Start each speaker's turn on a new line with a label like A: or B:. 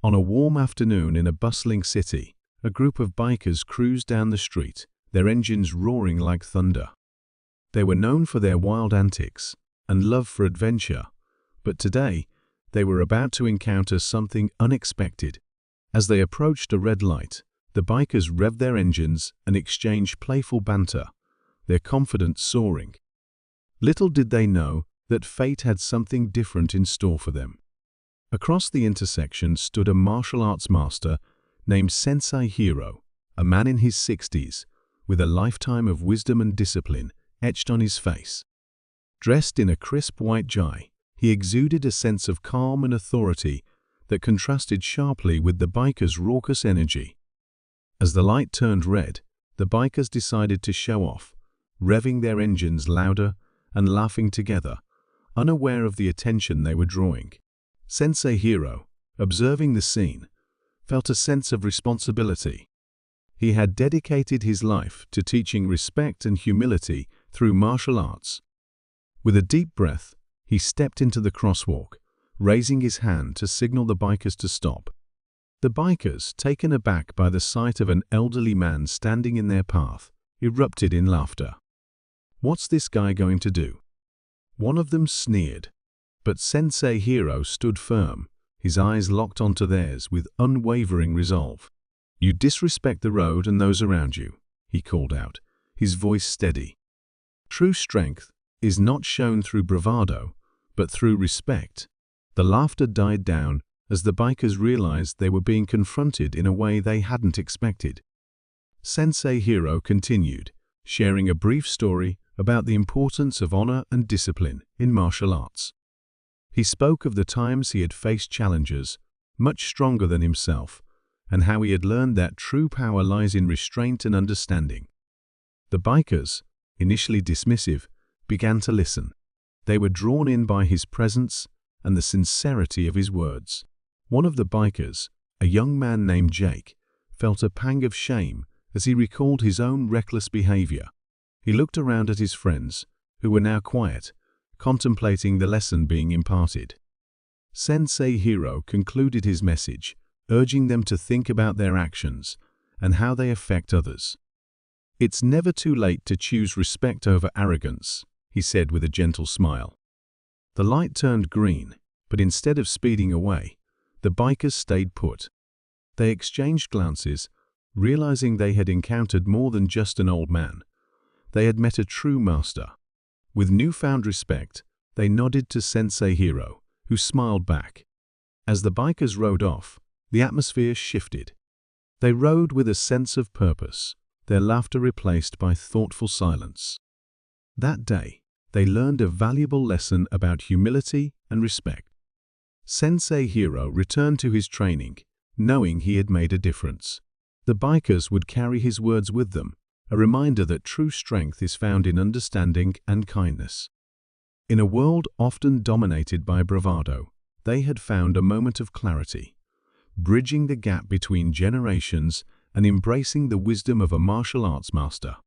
A: On a warm afternoon in a bustling city, a group of bikers cruised down the street, their engines roaring like thunder. They were known for their wild antics and love for adventure, but today they were about to encounter something unexpected. As they approached a red light, the bikers revved their engines and exchanged playful banter, their confidence soaring. Little did they know that fate had something different in store for them. Across the intersection stood a martial arts master named Sensei Hiro, a man in his 60s, with a lifetime of wisdom and discipline etched on his face. Dressed in a crisp white jai, he exuded a sense of calm and authority that contrasted sharply with the bikers' raucous energy. As the light turned red, the bikers decided to show off, revving their engines louder and laughing together, unaware of the attention they were drawing. Sensei Hiro, observing the scene, felt a sense of responsibility. He had dedicated his life to teaching respect and humility through martial arts. With a deep breath, he stepped into the crosswalk, raising his hand to signal the bikers to stop. The bikers, taken aback by the sight of an elderly man standing in their path, erupted in laughter. "What's this guy going to do?" One of them sneered, but Sensei Hiro stood firm, his eyes locked onto theirs with unwavering resolve. "You disrespect the road and those around you," he called out, his voice steady. True strength is not shown through bravado, but through respect. The laughter died down as the bikers realized they were being confronted in a way they hadn't expected. Sensei Hiro continued, sharing a brief story about the importance of honor and discipline in martial arts. He spoke of the times he had faced challenges much stronger than himself, and how he had learned that true power lies in restraint and understanding. The bikers, initially dismissive, began to listen. They were drawn in by his presence and the sincerity of his words. One of the bikers, a young man named Jake, felt a pang of shame as he recalled his own reckless behavior. He looked around at his friends, who were now quiet, contemplating the lesson being imparted. Sensei Hiro concluded his message, urging them to think about their actions and how they affect others. "It's never too late to choose respect over arrogance," he said with a gentle smile. The light turned green, but instead of speeding away, the bikers stayed put. They exchanged glances, realizing they had encountered more than just an old man. They had met a true master. With newfound respect, they nodded to Sensei Hiro, who smiled back. As the bikers rode off, the atmosphere shifted. They rode with a sense of purpose, their laughter replaced by thoughtful silence. That day, they learned a valuable lesson about humility and respect. Sensei Hiro returned to his training, knowing he had made a difference. The bikers would carry his words with them, a reminder that true strength is found in understanding and kindness. In a world often dominated by bravado, they had found a moment of clarity, bridging the gap between generations and embracing the wisdom of a martial arts master.